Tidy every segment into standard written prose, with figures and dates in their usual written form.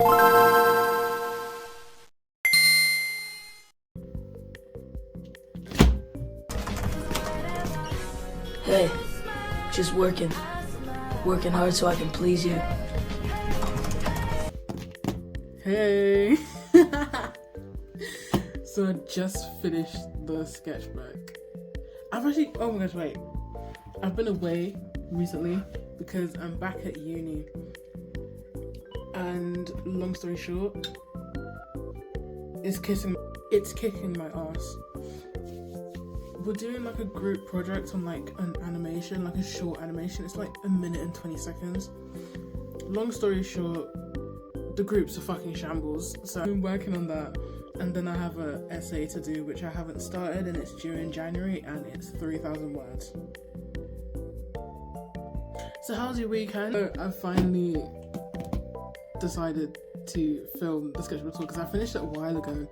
Hey, just working hard so I can please you. Hey. So I just finished the sketchbook. Oh my gosh, wait. I've been away recently because I'm back at uni. And long story short, it's kicking my ass. We're doing like a group project on like an animation, like a short animation. It's like 1 minute and 20 seconds. Long story short, the group's a fucking shambles. So I've been working on that, and then I have an essay to do which I haven't started, and it's due in January, and it's 3,000 words. So how's your weekend? So I finally decided to film the Sketchbook Tour because I finished it a while ago.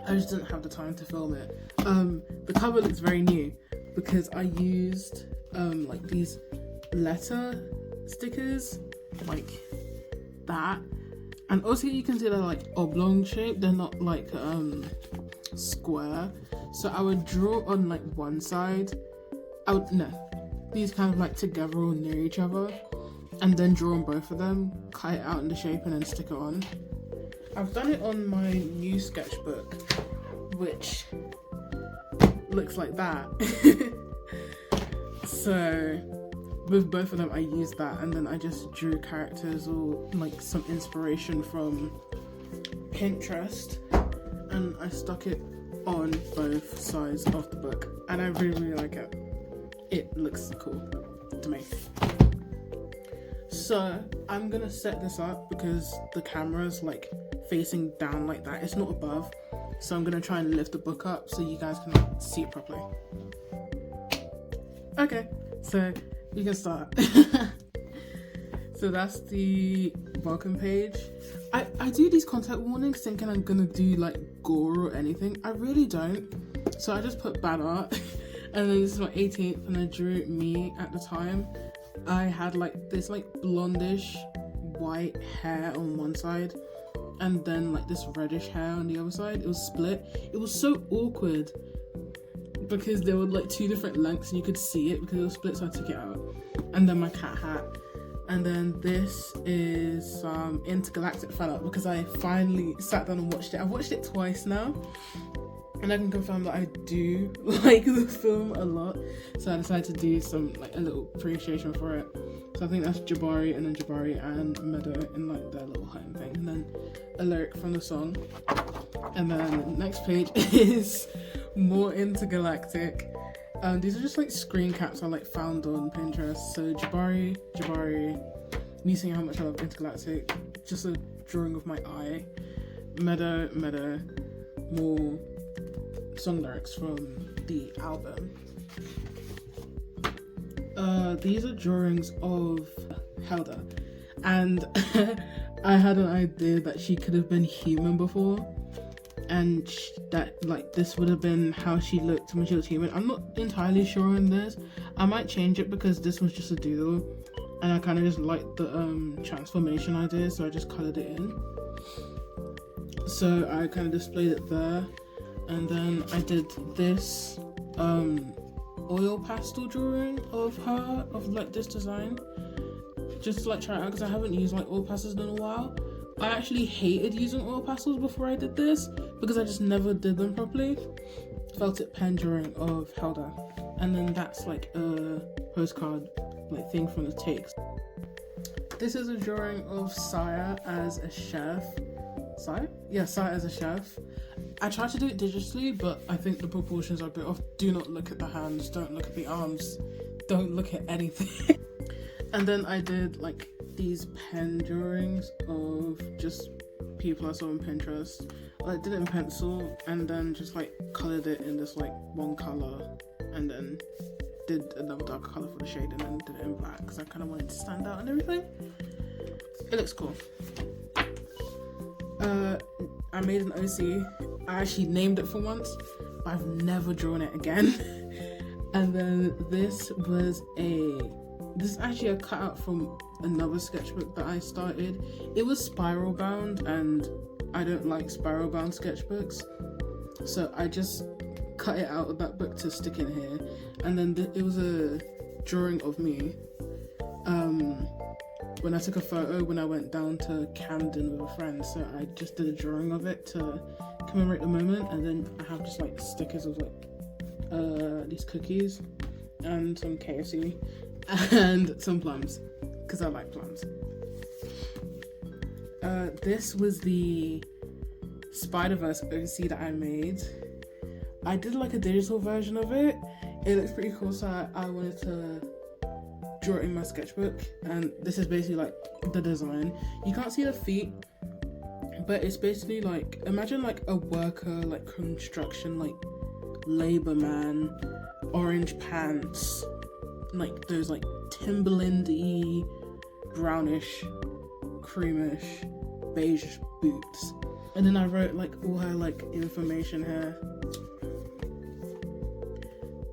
I just didn't have the time to film it. The cover looks very new because I used like these letter stickers like that, and also you can see they're like oblong shape, they're not like square. So I would draw on like one side, these kind of like together or near each other, and then draw on both of them, cut it out in the shape, and then stick it on. I've done it on my new sketchbook, which looks like that. So with both of them I used that, and then I just drew characters or like some inspiration from Pinterest, and I stuck it on both sides of the book, and I really like it. It looks cool to me. So I'm gonna set this up because the camera's like facing down like that, it's not above, so I'm gonna try and lift the book up so you guys can see it properly. Okay, so you can start. So that's the welcome page. I do these content warnings thinking I'm gonna do like gore or anything. I really don't, so I just put bad art. And then this is my 18th, and I drew me at the time. I had like this like blondish white hair on one side, and then like this reddish hair on the other side. It was split. It was so awkward because there were like two different lengths and you could see it because it was split, so I took it out. And then my cat hat. And then this is Intergalactic fella because I finally sat down and watched it. I've watched it twice now, and I can confirm that I do like the film a lot, so I decided to do some like a little appreciation for it. So I think that's Jabari, and then Jabari and Meadow in like their little home thing, and then a lyric from the song. And then the next page is more Intergalactic. These are just like screen caps I like found on Pinterest. So Jabari, me saying how much I love Intergalactic, just a drawing of my eye. Meadow, more song lyrics from the album. These are drawings of Helda, and I had an idea that she could have been human before, and that like this would have been how she looked when she was human. I'm not entirely sure on this. I might change it because this was just a doodle, and I kind of just liked the transformation idea, so I just colored it in. So I kind of displayed it there. And then I did this oil pastel drawing of her, of like this design, just to like try it out because I haven't used like oil pastels in a while. I actually hated using oil pastels before I did this because I just never did them properly. Felt it pen drawing of Helda, and then that's like a postcard like thing from the takes. This is a drawing of Saya as a chef. Saya as a chef. I tried to do it digitally, but I think the proportions are a bit off. Do not look at the hands, don't look at the arms, don't look at anything. And then I did like these pen drawings of just people I saw on Pinterest. I did it in pencil and then just like coloured it in this like one colour, and then did another darker colour for the shade, and then did it in black because I kind of wanted to stand out and everything. It looks cool. I made an OC. I actually named it for once, but I've never drawn it again. And then this was a This is actually a cutout from another sketchbook that I started. It was spiral bound and I don't like spiral bound sketchbooks, so I just cut it out of that book to stick in here. And then it was a drawing of me when I took a photo when I went down to Camden with a friend, so I just did a drawing of it to commemorate the moment. And then I have just like stickers of like these cookies and some KFC and some plums because I like plums. This was the Spider-Verse OC that I made. I did like a digital version of it. It looks pretty cool, so I wanted to draw it in my sketchbook. And this is basically like the design. You can't see the feet, but it's basically like, imagine like a worker, like construction, like labor man, orange pants, like those like Timberland-y, brownish, creamish, beige boots. And then I wrote like all her like information here.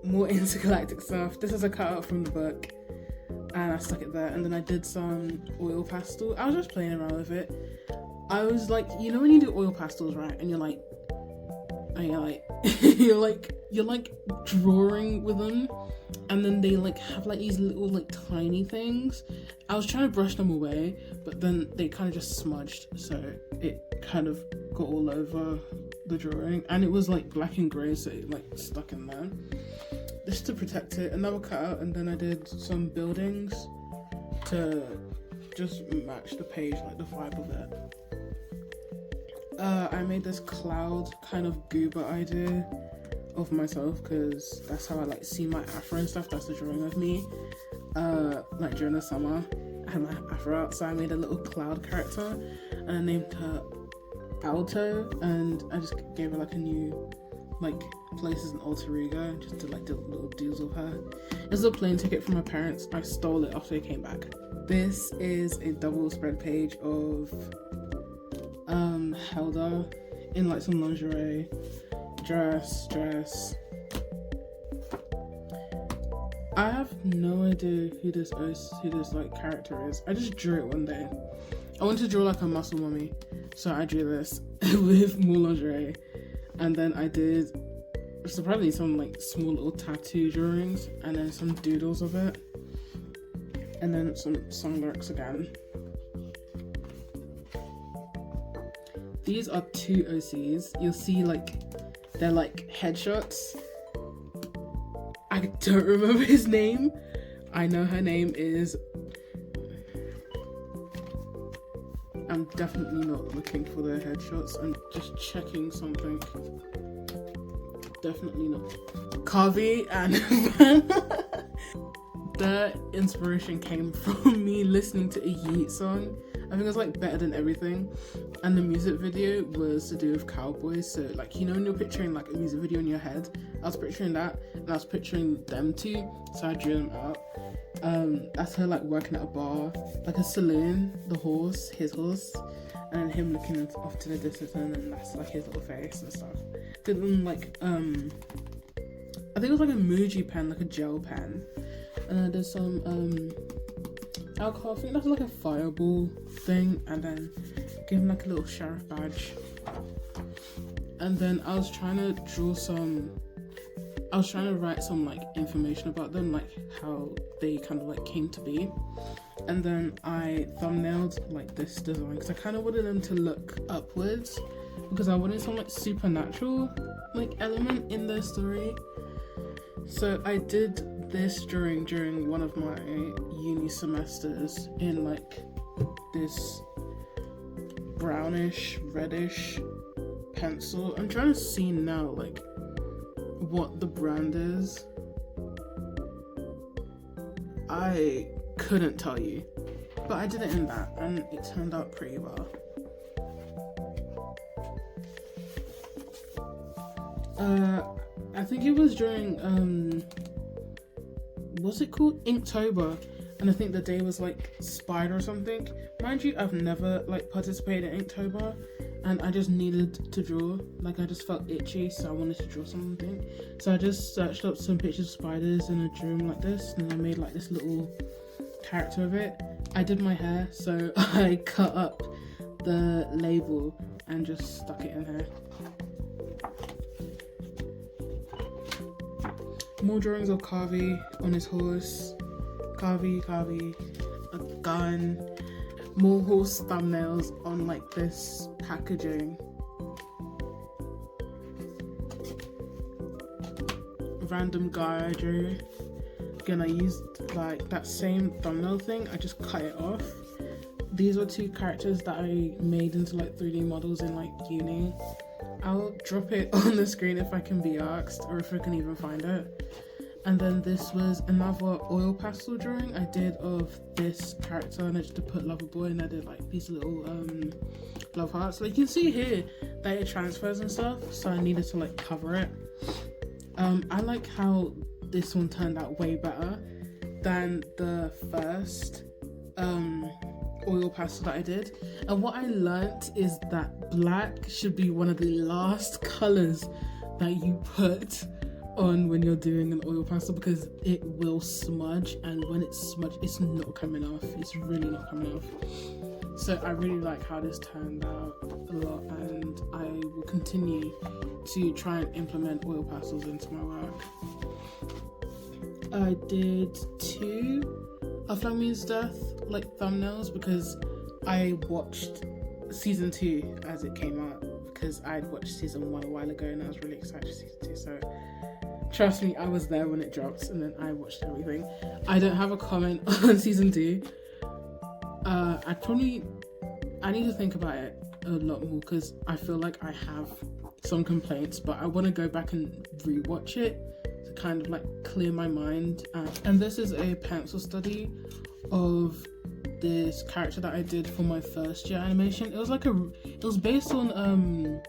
More intergalactic stuff. This is a cutout from the book and I stuck it there. And then I did some oil pastel. I was just playing around with it. I was like, you know when you do oil pastels, right? And you're like you're like drawing with them, and then they like have like these little like tiny things. I was trying to brush them away, but then they kind of just smudged, so it kind of got all over the drawing, and it was like black and grey, so it like stuck in there just to protect it. Another cutout, and then I did some buildings to just match the page, like the vibe of it. I made this cloud kind of goober idea of myself because that's how I like see my afro and stuff. That's the drawing of me like during the summer. I had my afro out, so I made a little cloud character and I named her Alto, and I just gave her like a new like places and alter ego, just to like do little doodles of her. This is a plane ticket from my parents. I stole it after they came back. This is a double spread page of Helda in like some lingerie, dress. I have no idea who this like character is. I just drew it one day. I wanted to draw like a muscle mummy, so I drew this with more lingerie, and then I did surprisingly some like small little tattoo drawings, and then some doodles of it, and then some song lyrics again. These are 2 OCs. You'll see like they're like headshots. I don't remember his name. I know her name is... I'm definitely not looking for their headshots. I'm just checking something. Definitely not. Kavi and the inspiration came from me listening to a Yeet song. I think it was like Better Than Everything, and the music video was to do with cowboys. So like, you know when you're picturing like a music video in your head, I was picturing that, and I was picturing them two, so I drew them out. That's her like working at a bar, like a saloon, the horse, his horse, and him looking off to the distance, and that's like his little face and stuff. Did them like I think it was like a Muji pen, like a gel pen, and I did some alcohol. I think that's like a fireball thing, and then give him like a little sheriff badge. And then I was trying to write some like information about them, like how they kind of like came to be. And then I thumbnailed like this design because I kind of wanted them to look upwards, because I wanted some like supernatural like element in their story. So I did this during one of my uni semesters in like this brownish reddish pencil. I'm trying to see now like what the brand is. I couldn't tell you, but I did it in that and it turned out pretty well. I think it was during what's it called? Inktober, and I think the day was like Spider or something. Mind you, I've never like participated in Inktober, and I just needed to draw. Like I just felt itchy, so I wanted to draw something. So I just searched up some pictures of spiders and I drew them like this, and I made like this little character of it. I did my hair, so I cut up the label and just stuck it in here. More drawings of Carvey on his horse. Carvey, a gun. More horse thumbnails on like this packaging. Random guy I drew. Again, I used like that same thumbnail thing, I just cut it off. These were two characters that I made into like 3D models in like uni. I'll drop it on the screen if I can be asked, or if I can even find it. And then this was another oil pastel drawing I did of this character, and I just put Loverboy, and I did like these little love hearts. Like you can see here that it transfers and stuff, so I needed to like cover it. I like how this one turned out way better than the first oil pastel that I did. And what I learnt is that black should be one of the last colours that you put on when you're doing an oil pastel, because it will smudge, and when it's smudged, it's not coming off. It's really not coming off. So I really like how this turned out a lot, and I will continue to try and implement oil pastels into my work. I did 2 of Flaming's Death like thumbnails because I watched season 2 as it came out, because I'd watched season 1 a while ago and I was really excited for season 2. So trust me, I was there when it dropped, and then I watched everything. I don't have a comment on season 2. I need to think about it a lot more, because I feel like I have some complaints, but I want to go back and rewatch it to kind of like clear my mind. And this is a pencil study of this character that I did for my first year animation. It was based on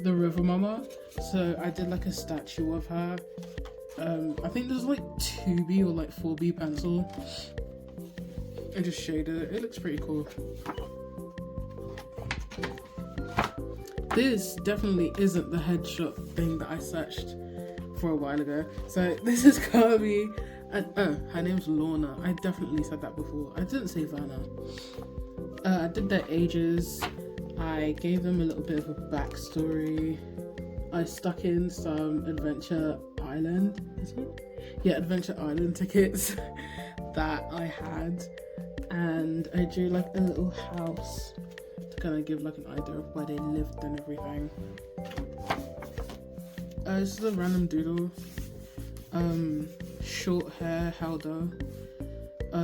the River Mama, so I did like a statue of her. I think there's like 2B or like 4B pencil. I just shaded it. It looks pretty cool. This definitely isn't the headshot thing that I searched for a while ago. So this is Carvey, and her name's Lorna. I definitely said that before. I didn't say Vanna. I did their ages. I gave them a little bit of a backstory. I stuck in some Adventure Island, is it? Yeah, Adventure Island tickets that I had, and I drew like a little house to kind of give like an idea of where they lived and everything. This is a random doodle. Short hair, Helder.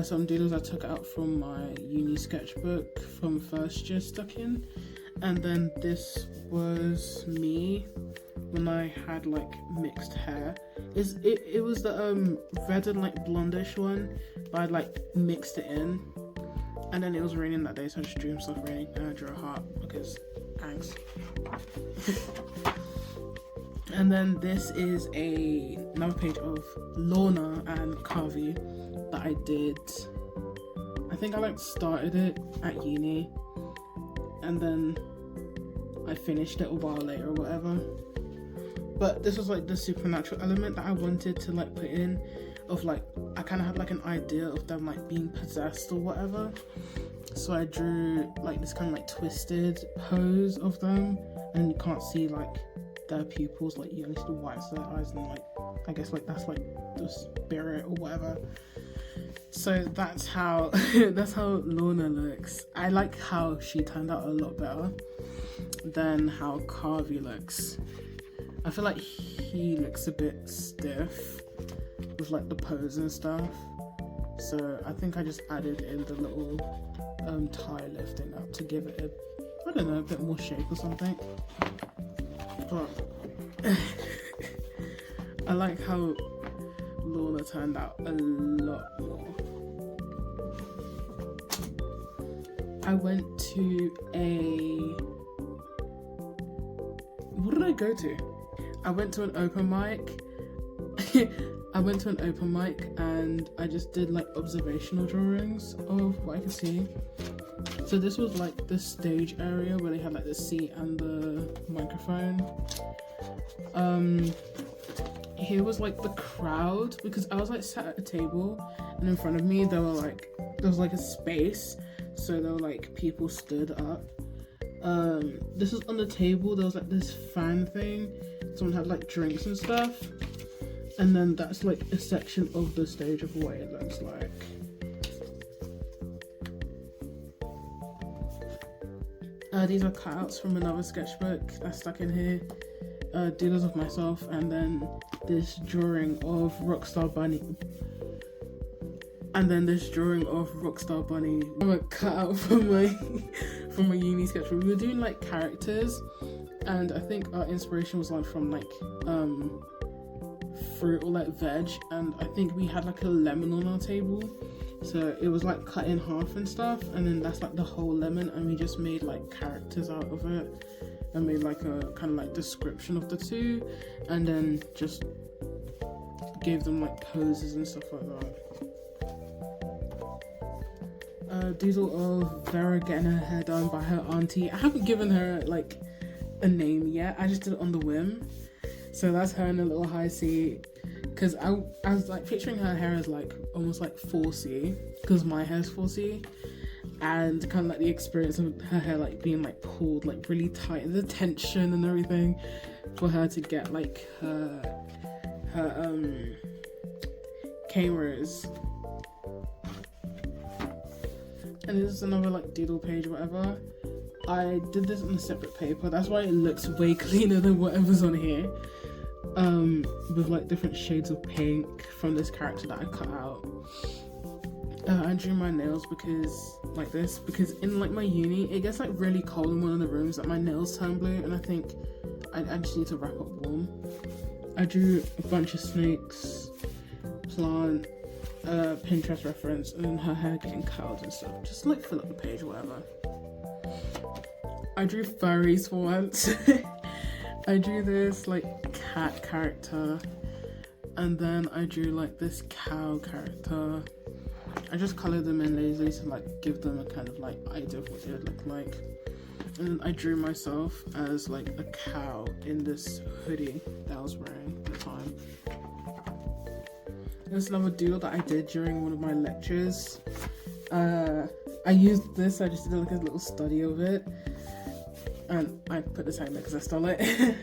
Some doodles I took out from my uni sketchbook from first year stuck in. And then this was me when I had like mixed hair. It was the red and like blondish one, but I like mixed it in. And then it was raining that day, so I just drew himself raining, and I drew a heart because angst. And then this is another page of Lorna and Carvey that I did. I think I like started it at uni, and then I finished it a while later or whatever. But this was like the supernatural element that I wanted to like put in, of like I kind of had like an idea of them like being possessed or whatever. So I drew like this kind of like twisted pose of them, and you can't see like their pupils, like you only see the whites of their eyes, and like I guess like that's like the spirit or whatever. So that's how that's how Lorna looks. I like how she turned out a lot better than how Carvey looks. I feel like he looks a bit stiff with like the pose and stuff. So I think I just added in the little tie lifting up to give it a bit more shape or something. But I like how Lorna turned out a lot more. I went to what did I go to? I went to an open mic. And I just did like observational drawings of what I could see. So this was like the stage area where they had like the seat and the microphone. Here was like the crowd, because I was like sat at a table, and in front of me there was like a space, so there were like people stood up. This was on the table, there was like this fan thing, someone had like drinks and stuff, and then that's like a section of the stage of what it looks like. These are cutouts from another sketchbook that's stuck in here. Doodles of myself, and then this drawing of Rockstar Bunny. I'm a cutout from my uni sketchbook. We were doing like characters, and I think our inspiration was like from like fruit or like veg, and I think we had like a lemon on our table, so it was like cut in half and stuff, and then that's like the whole lemon, and we just made like characters out of it. I made like a kind of like description of the two, and then just gave them like poses and stuff like that. Doodle of Vera getting her hair done by her auntie. I haven't given her like a name yet, I just did it on the whim. So that's her in a little high C, because I was like picturing her hair as like almost like 4C, because my hair's 4C. And kind of like the experience of her hair like being like pulled like really tight, the tension and everything, for her to get like her cameras. And this is another like doodle page or whatever. I did this on a separate paper, that's why it looks way cleaner than whatever's on here, with like different shades of pink from this character that I cut out. I drew my nails because in like my uni it gets like really cold in one of the rooms that my nails turn blue, and I think I just need to wrap up warm. I drew a bunch of snakes, plant, Pinterest reference, and then her hair getting curled and stuff, just like fill up the page or whatever. I drew furries for once. I drew this like cat character, and then I drew like this cow character. I just coloured them in lazily to like give them a kind of like idea of what they would look like. And then I drew myself as like a cow in this hoodie that I was wearing at the time. There's another doodle that I did during one of my lectures. I used this, I just did like a little study of it. And I put the tag there because I stole it.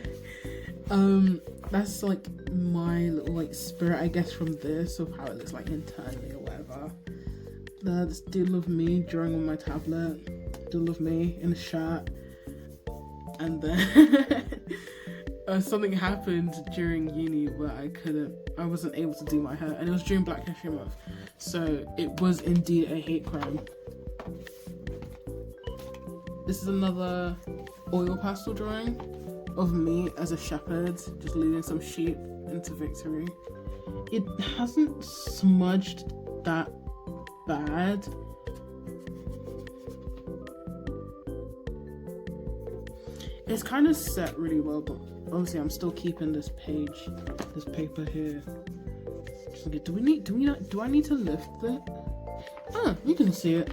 That's like my little like spirit, I guess, from this, of how it looks like internally or whatever. This doodle of me drawing on my tablet, doodle of me in a shirt, and then something happened during uni where I wasn't able to do my hair, and it was during Black History Month, so it was indeed a hate crime. This is another oil pastel drawing of me as a shepherd, just leading some sheep into victory. It hasn't smudged that bad. It's kind of set really well, but obviously I'm still keeping this page, this paper here. Just like, do I need to lift it? Ah, you can see it.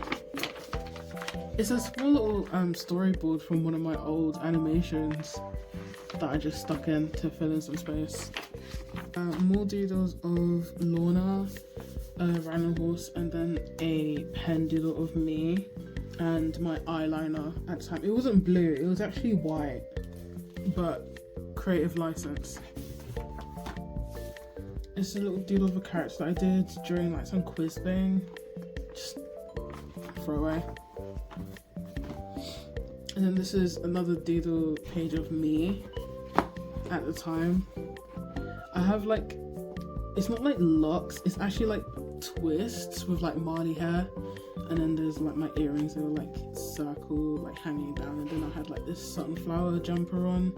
It's a small little storyboard from one of my old animations that I just stuck in to fill in some space. More doodles of Lorna, random horse, and then a pen doodle of me and my eyeliner at the time. It wasn't blue, it was actually white, but creative license. It's a little doodle of a character that I did during like some quiz thing. Just throw away. And then this is another doodle page of me at the time. I have like, it's not like locks, it's actually like twists with like Marley hair. And then there's like my earrings, they were like circle, like hanging down. And then I had like this sunflower jumper on.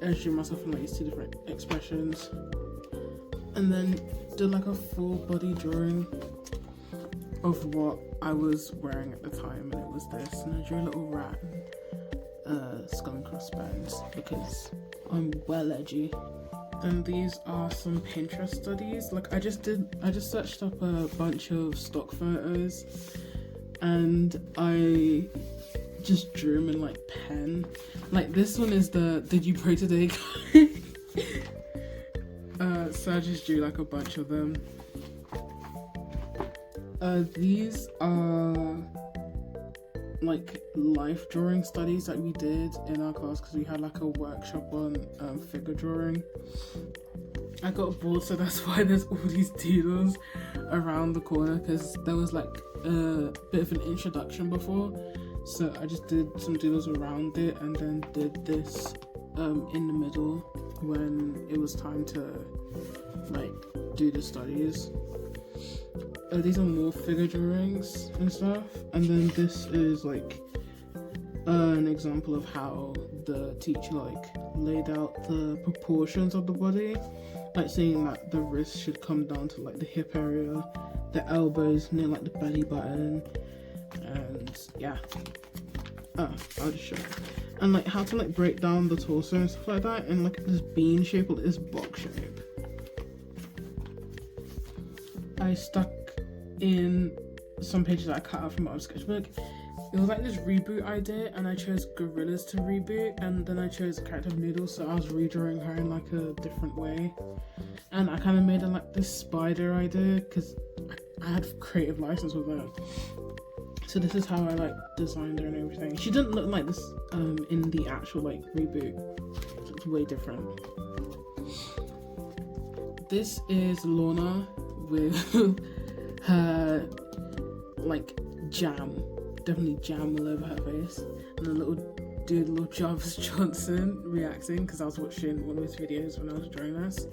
I drew myself in like these two different expressions. And then did like a full body drawing of what I was wearing at the time, and it was this. And I drew a little rat and skull and crossbones because I'm well edgy. And these are some Pinterest studies. Like I just searched up a bunch of stock photos, and I just drew them in like pen. Like this one is the "Did you pray today?" So I just drew like a bunch of them. These are like life drawing studies that we did in our class because we had like a workshop on figure drawing. I got bored, so that's why there's all these doodles around the corner, because there was like a bit of an introduction before, so I just did some doodles around it and then did this in the middle when it was time to like do the studies. These are more figure drawings and stuff, and then this is like an example of how the teacher like laid out the proportions of the body, like saying that the wrist should come down to like the hip area, the elbows near like the belly button, and yeah. I'll just show you. And like how to like break down the torso and stuff like that in like this bean shape or this box shape. I stuck in some pages that I cut out from my sketchbook. It was like this reboot idea, and I chose gorillas to reboot, and then I chose the character of Noodles, so I was redrawing her in like a different way. And I kind of made her like this spider idea because I had creative license with her. So this is how I like designed her and everything. She didn't look like this in the actual like reboot, so it's way different. This is Lorna with her like jam, definitely jam all over her face, and a little doodle of Jarvis Johnson reacting because I was watching one of his videos when I was drawing this.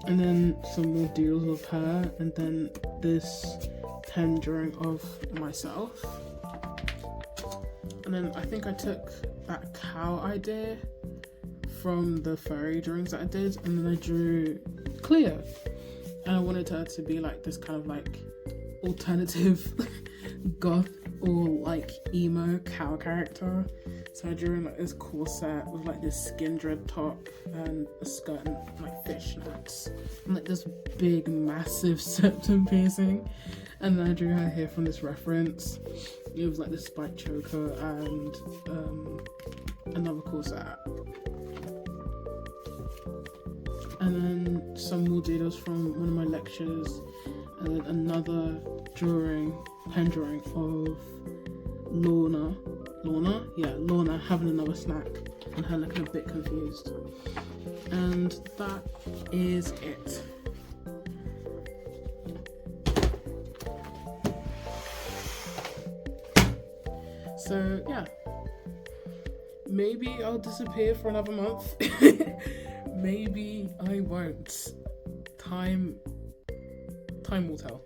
And then some more doodles of her, and then this pen drawing of myself. And then I think I took that cow idea from the furry drawings that I did, and then I drew Cleo, and I wanted her to be like this kind of like alternative goth or like emo cow character. So I drew in like this corset with like this skin dread top and a skirt and like fishnets and like this big massive septum piercing. And then I drew her hair from this reference. It was like this spike choker and another corset. And then some more doodles from one of my lectures, and then another pen drawing of Lorna having another snack and her looking a bit confused. And that is it. So yeah, maybe I'll disappear for another month. Maybe I won't. Time will tell.